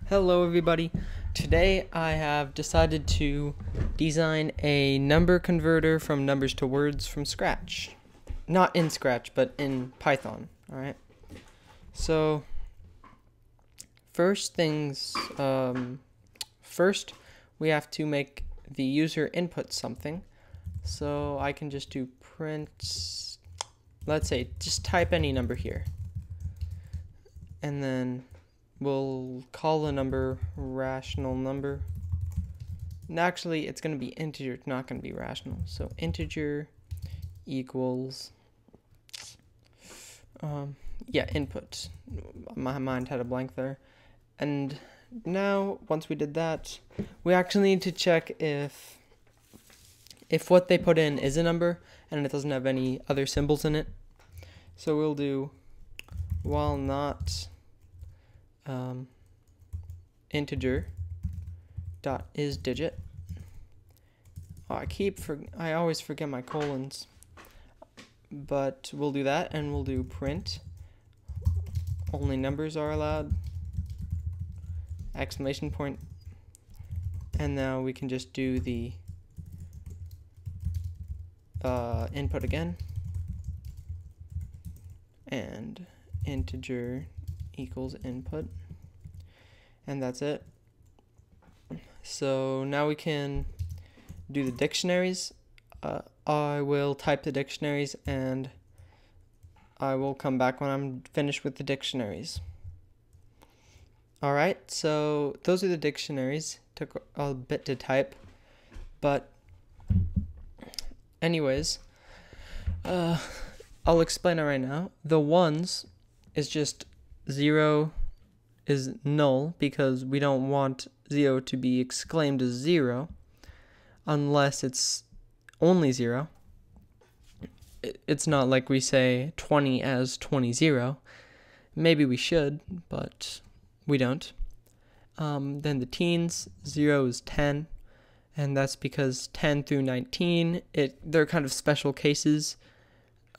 Hello everybody. Today I have decided to design a number converter from numbers to words from scratch. Not in Scratch, but in Python, alright? So, first we have to make the user input something. So I can just do print, let's say, just type any number here. And then we'll call the number rational number. And actually, it's going to be integer, it's not going to be rational. So integer equals, input. My mind had a blank there. And now, once we did that, we actually need to check if what they put in is a number and it doesn't have any other symbols in it. So we'll do while not integer dot is digit. I always forget my colons, but we'll do that, and we'll do print only numbers are allowed, exclamation point, and now we can just do the input again, and integer equals input, and that's it. So now we can do the dictionaries. I will type the dictionaries and I will come back when I'm finished with the dictionaries. Alright, so those are the dictionaries. Took a bit to type, but anyways, I'll explain it right now. The ones is just 0 is null because we don't want 0 to be exclaimed as 0 unless it's only 0. It's not like we say 20 as 20. Maybe we should, but we don't. Then the teens, 0 is 10, and that's because 10 through 19, they're kind of special cases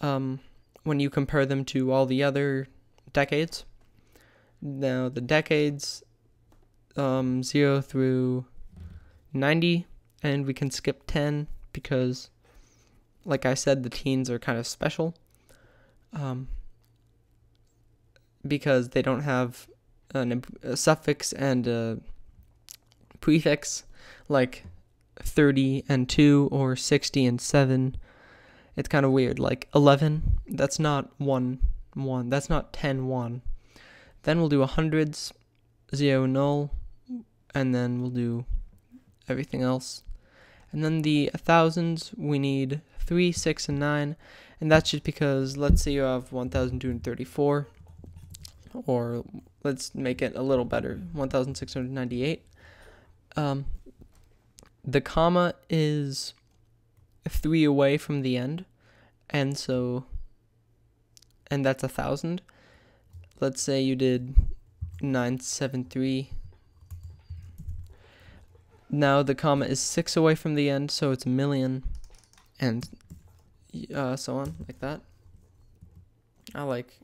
when you compare them to all the other decades. Now the decades, 0 through 90, and we can skip 10 because, like I said, the teens are kind of special because they don't have a suffix and a prefix like 30 and 2 or 60 and 7. It's kind of weird. Like 11, that's not 1, 1. That's not 10, 1. Then we'll do hundreds, 0, null, and then we'll do everything else. And then the thousands, we need 3, 6, and 9, and that's just because, let's say you have 1,234, or let's make it a little better, 1,698. The comma is 3 away from the end, and that's 1,000. Let's say you did 973. Now the comma is 6 away from the end, so it's a million, and so on, like that. I like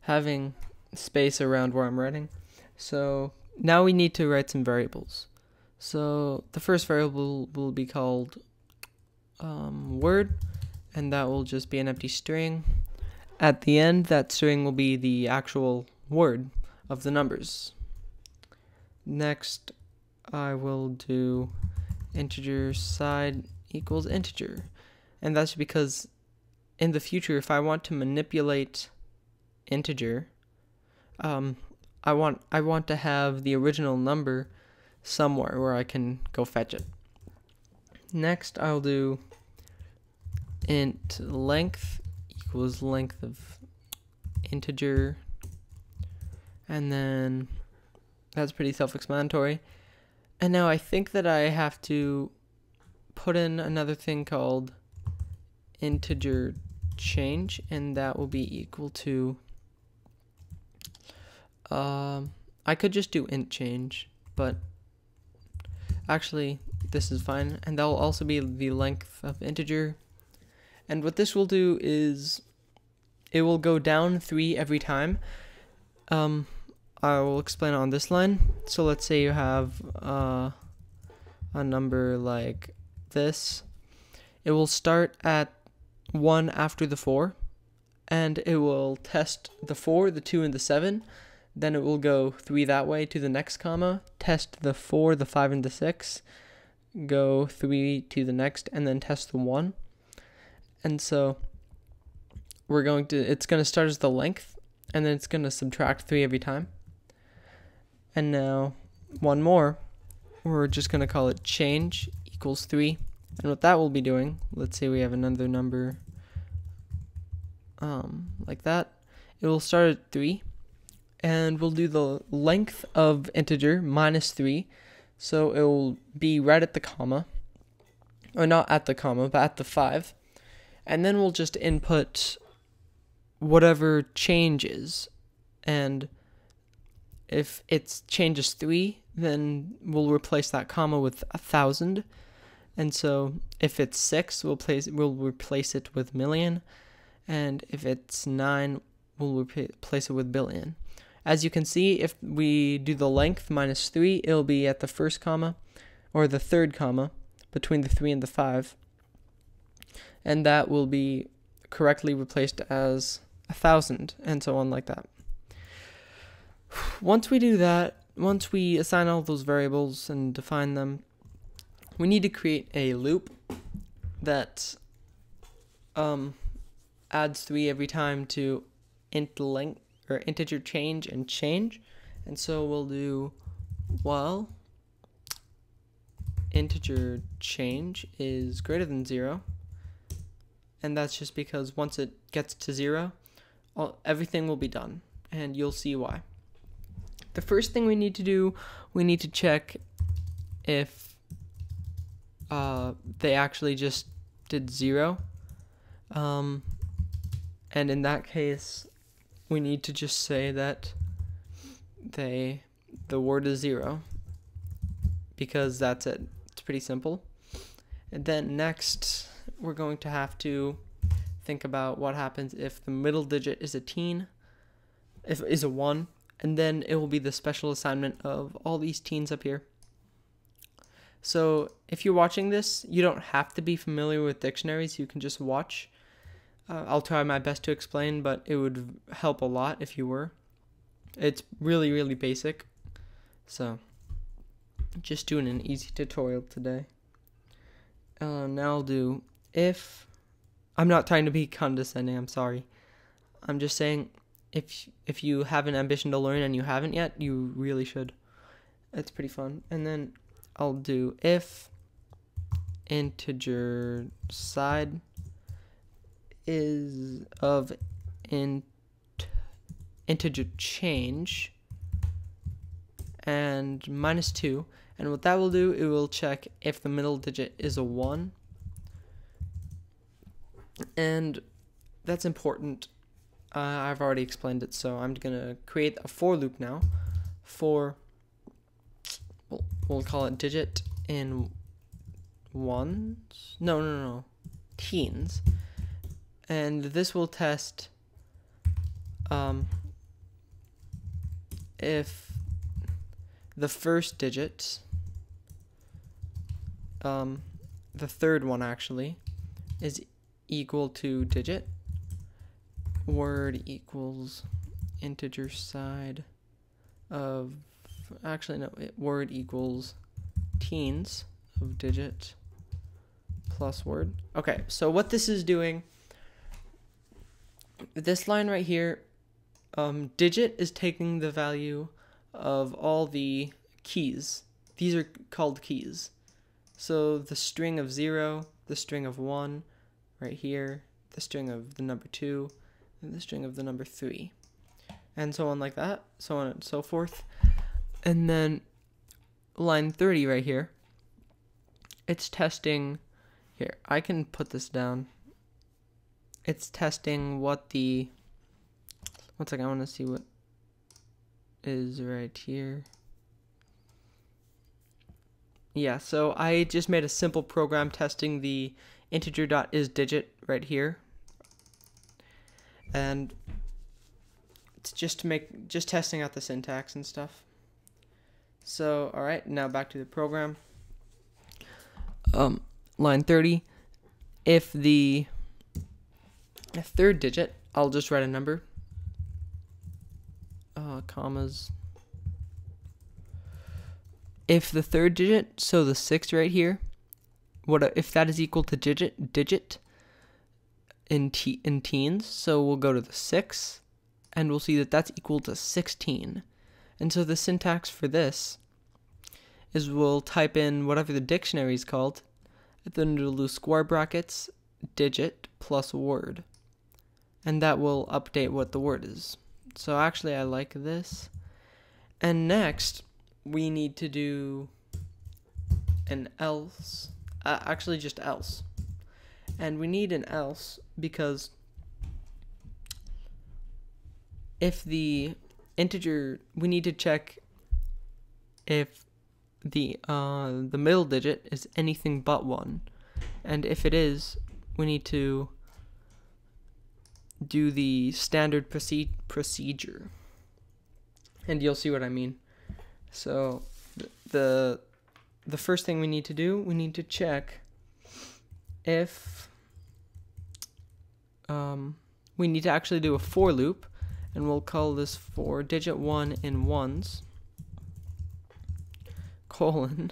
having space around where I'm writing. So now we need to write some variables. So the first variable will be called word, and that will just be an empty string. At the end, that string will be the actual word of the numbers. Next, I will do integer side equals integer, and that's because in the future, if I want to manipulate integer, I want to have the original number somewhere where I can go fetch it. Next, I'll do int length equals length of integer, and then that's pretty self-explanatory. And now I think that I have to put in another thing called integer change, and that will be equal to I could just do int change, but actually this is fine, and that will also be the length of integer. And what this will do is it will go down 3 every time. I will explain it on this line. So let's say you have a number like this. It will start at 1 after the 4, and it will test the 4, the 2, and the 7. Then it will go 3 that way to the next comma, test the 4, the 5, and the 6, go 3 to the next, and then test the 1. And so it's going to start as the length, and then it's going to subtract 3 every time. And now one more, we're just going to call it change equals 3. And what that will be doing, let's say we have another number like that. It will start at 3, and we'll do the length of integer minus 3. So it will be right at the comma, or not at the comma, but at the 5. And then we'll just input whatever changes. And if it changes 3, then we'll replace that comma with 1,000. And so if it's 6, we'll replace it with million. And if it's 9, we'll replace it with billion. As you can see, if we do the length minus 3, it'll be at the first comma, or the third comma, between the 3 and the 5. And that will be correctly replaced as 1,000, and so on like that. Once we do that, once we assign all those variables and define them, we need to create a loop that adds 3 every time to int length or integer change and change. And so we'll do while integer change is greater than 0, and that's just because once it gets to 0, everything will be done, and you'll see why. The first thing we need to do, we need to check if they actually just did 0, and in that case we need to just say that the word is 0, because that's it. It's pretty simple. And then next we're going to have to think about what happens if the middle digit is a 1, and then it will be the special assignment of all these teens up here. So if you're watching this, you don't have to be familiar with dictionaries. You can just watch. I'll try my best to explain, but it would help a lot if you were. It's really, really basic. So just doing an easy tutorial today. Now I'll do if. I'm not trying to be condescending, I'm sorry. I'm just saying if you have an ambition to learn and you haven't yet, you really should. It's pretty fun. And then I'll do if integer side is of integer change and minus 2. And what that will do, it will check if the middle digit is a 1. And that's important. I've already explained it, so I'm going to create a for loop now for, we'll call it digit in ones. No, teens. And this will test if the first digit, the third one actually, is equal to digit, word equals integer side of, actually no, word equals teens of digit plus word. Okay, so what this is doing, this line right here, digit is taking the value of all the keys. These are called keys. So the string of 0, the string of 1, right here, the string of the number 2, and the string of the number 3, and so on like that, so on and so forth. And then line 30 right here, it's testing, here, I can put this down. It's testing what the, one second, I want to see what is right here. Yeah, so I just made a simple program testing the integer.isDigit right here. And it's just testing out the syntax and stuff. So, all right, now back to the program. Line 30, if the third digit, I'll just write a number. Commas. If the third digit, so the 6 right here, if that is equal to digit in teens, so we'll go to the 6, and we'll see that that's equal to 16. And so the syntax for this is we'll type in whatever the dictionary is called, then we'll do square brackets, digit plus word, and that will update what the word is. So actually I like this. And next we need to do an else, actually just else. And we need an else because if the integer, we need to check if the middle digit is anything but 1. And if it is, we need to do the standard procedure. And you'll see what I mean. So the first thing we need to do, we need to check if we need to actually do a for loop, and we'll call this for digit 1 in ones, colon,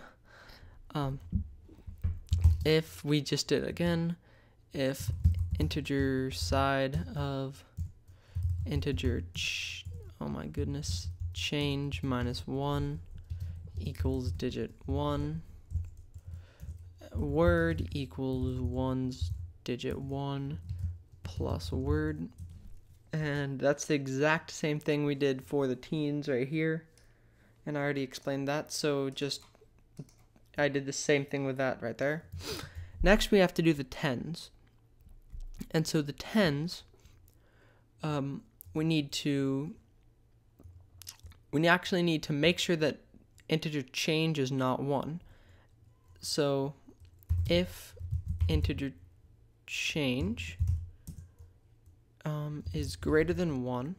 if we just did again, if integer side of integer change minus 1 equals digit 1, word equals one's digit 1 plus word. And that's the exact same thing we did for the teens right here, and I already explained that, so I did the same thing with that right there. Next we have to do the tens, and so the tens, we actually need to make sure that integer change is not 1. So if integer change is greater than 1,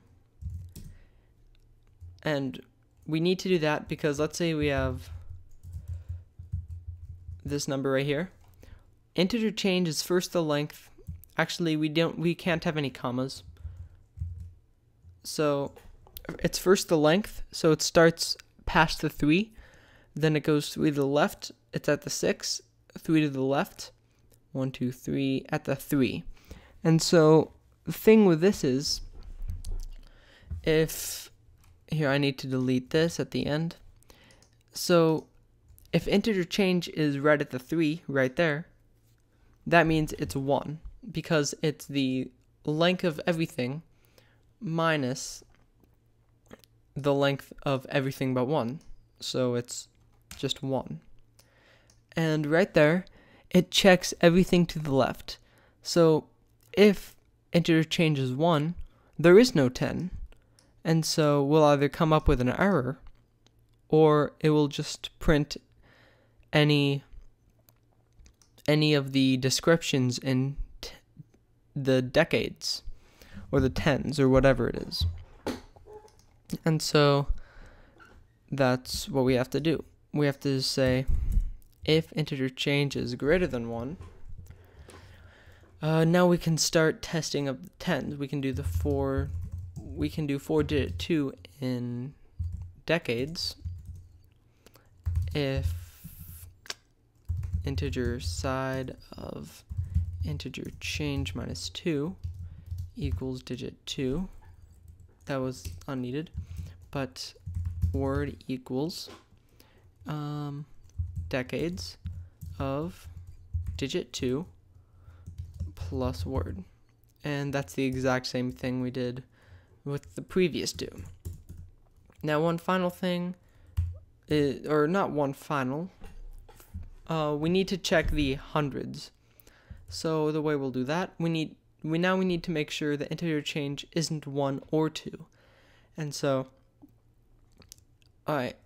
and we need to do that because let's say we have this number right here. Integer change is first the length. Actually, we can't have any commas. So it's first the length, so it starts past the 3, then it goes 3 to the left, it's at the 6, 3 to the left, 1, 2, 3, at the 3. And so the thing with this is, here I need to delete this at the end. So if integer change is right at the 3, right there, that means it's 1, because it's the length of everything minus the length of everything but 1. So it's just 1. And right there, it checks everything to the left. So if integer change is 1, there is no 10. And so we'll either come up with an error, or it will just print any of the descriptions in the decades, or the tens, or whatever it is. And so that's what we have to do. We have to say if integer change is greater than 1. Now we can start testing of the tens. We can do 4-digit 2 in decades if integer side of integer change minus 2 equals digit 2. That was unneeded, but word equals decades of digit 2 plus word. And that's the exact same thing we did with the previous two. Now one final thing, or not one final, we need to check the hundreds. So the way we'll do that, we need to make sure the integer change isn't 1 or 2. And so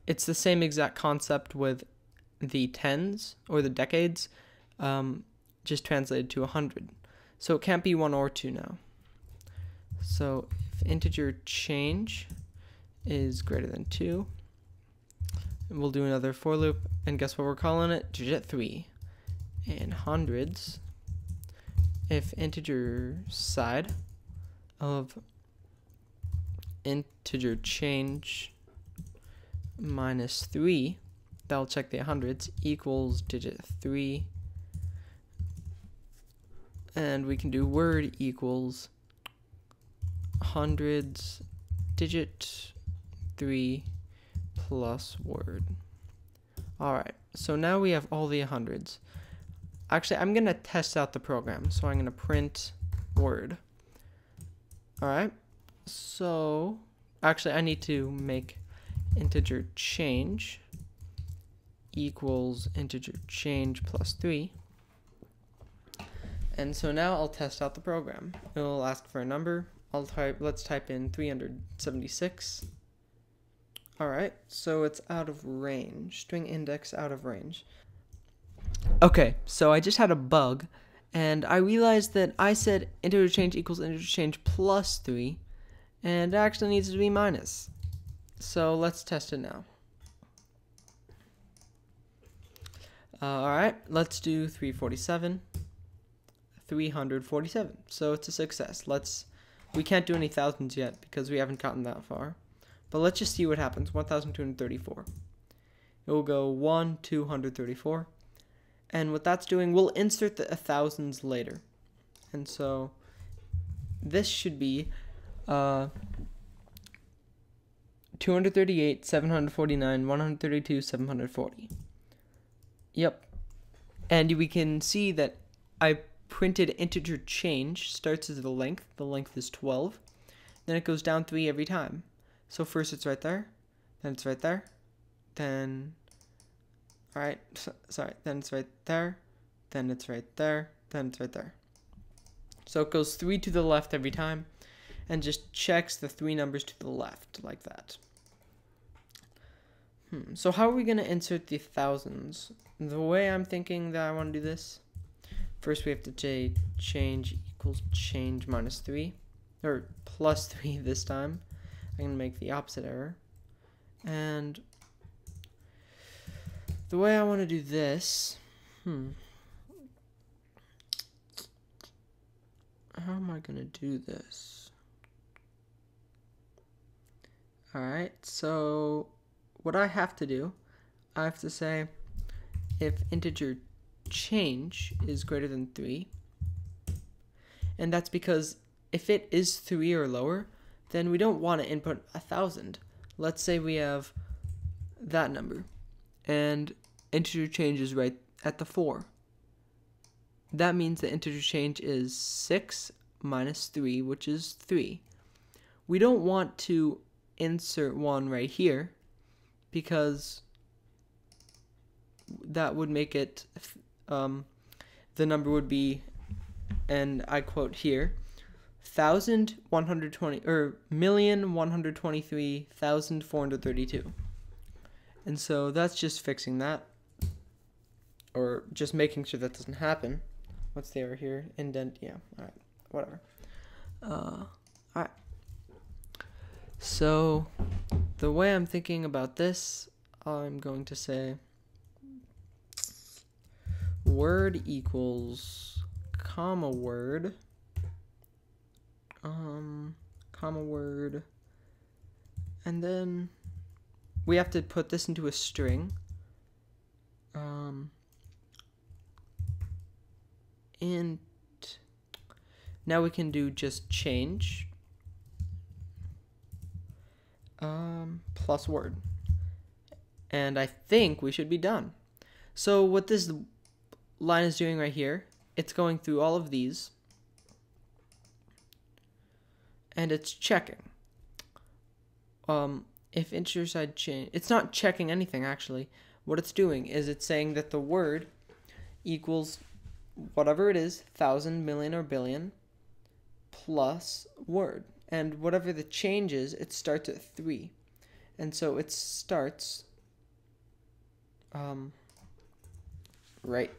it's the same exact concept with the tens or the decades, just translated to 100. So it can't be 1 or 2 now. So if integer change is greater than 2, and we'll do another for loop, and guess what we're calling it? Digit 3. And hundreds, if integer side of integer change minus 3, that'll check the hundreds, equals digit 3. And we can do word equals hundreds digit 3 plus word. Alright, so now we have all the hundreds. Actually, I'm going to test out the program, so I'm going to print word. Alright, so actually I need to make integer change equals integer change plus 3. And so now I'll test out the program. It will ask for a number. Let's type in 376. Alright, so it's out of range. String index out of range. Okay, so I just had a bug, and I realized that I said integer change equals integer change plus 3, and it actually needs to be minus. So let's test it now. Alright, let's do 347. 347. So it's a success. We can't do any thousands yet because we haven't gotten that far. But let's just see what happens. 1234. It will go 1, 234. And what that's doing, we'll insert the thousands later. And so this should be 238, 749, 132, 740. Yep. And we can see that I printed integer change, starts as the length is 12, then it goes down 3 every time. So first it's right there, then it's right there, then, then it's right there, then it's right there, then it's right there. So it goes 3 to the left every time, and just checks the 3 numbers to the left, like that. So how are we going to insert the thousands? The way I'm thinking that I want to do this, first we have to say change equals change minus 3, or plus 3 this time. I'm going to make the opposite error. And the way I want to do this, how am I going to do this? Alright, so what I have to do, I have to say if integer change is greater than 3, and that's because if it is 3 or lower, then we don't want to input 1,000. Let's say we have that number, and integer change is right at the 4. That means the integer change is 6 minus 3, which is 3. We don't want to insert 1 right here, because that would make it, the number would be, and I quote here, 1,120 or 1,123,432. And so that's just fixing that, or just making sure that doesn't happen. What's the error here? Indent, yeah, alright, whatever. Alright. So the way I'm thinking about this, I'm going to say word equals comma word, and then we have to put this into a string. And now we can do just change plus word, and I think we should be done. So what this line is doing right here, it's going through all of these and it's checking if integer side change. It's not checking anything actually. What it's doing is it's saying that the word equals whatever it is, 1,000, million, or billion, plus word. And whatever the change is, it starts at 3. And so it starts right.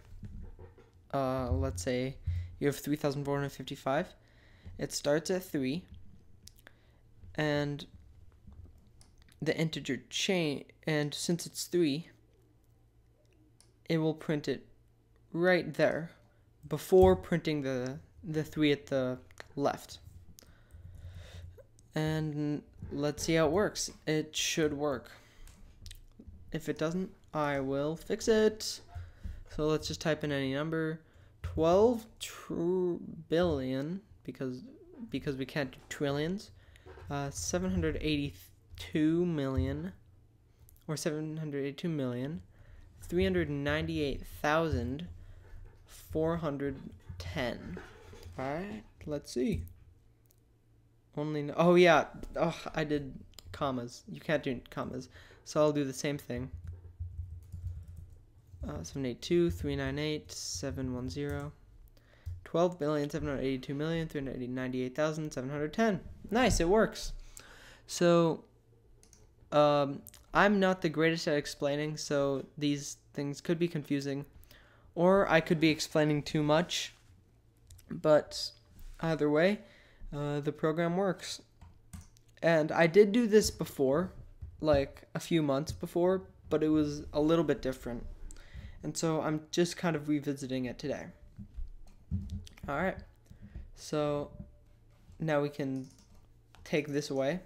Let's say you have 3,455. It starts at 3, and the integer chain, and since it's 3, it will print it right there before printing the 3 at the left. And let's see how it works. It should work. If it doesn't, I will fix it. So let's just type in any number. 12 billion, because we can't do trillions. 782 million, or 782 million, 398,410. Alright, let's see. Oh yeah, I did commas. You can't do commas, so I'll do the same thing. 782, 398, 710, 12,782,398,710. Nice, it works. So, I'm not the greatest at explaining, so these things could be confusing, or I could be explaining too much, but either way, the program works. And I did do this before, like a few months before, but it was a little bit different. And so I'm just kind of revisiting it today. Alright, so now we can take this away,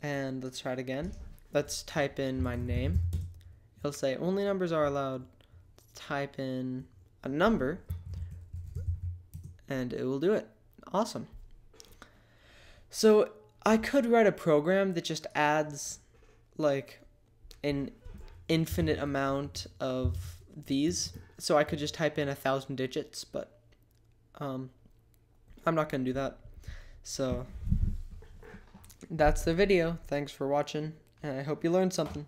and let's try it again. Let's type in my name. It'll say only numbers are allowed. Type in a number, and it will do it. Awesome. So I could write a program that just adds like an infinite amount of these. So I could just type in 1,000 digits, but I'm not going to do that. So that's the video. Thanks for watching, and I hope you learned something.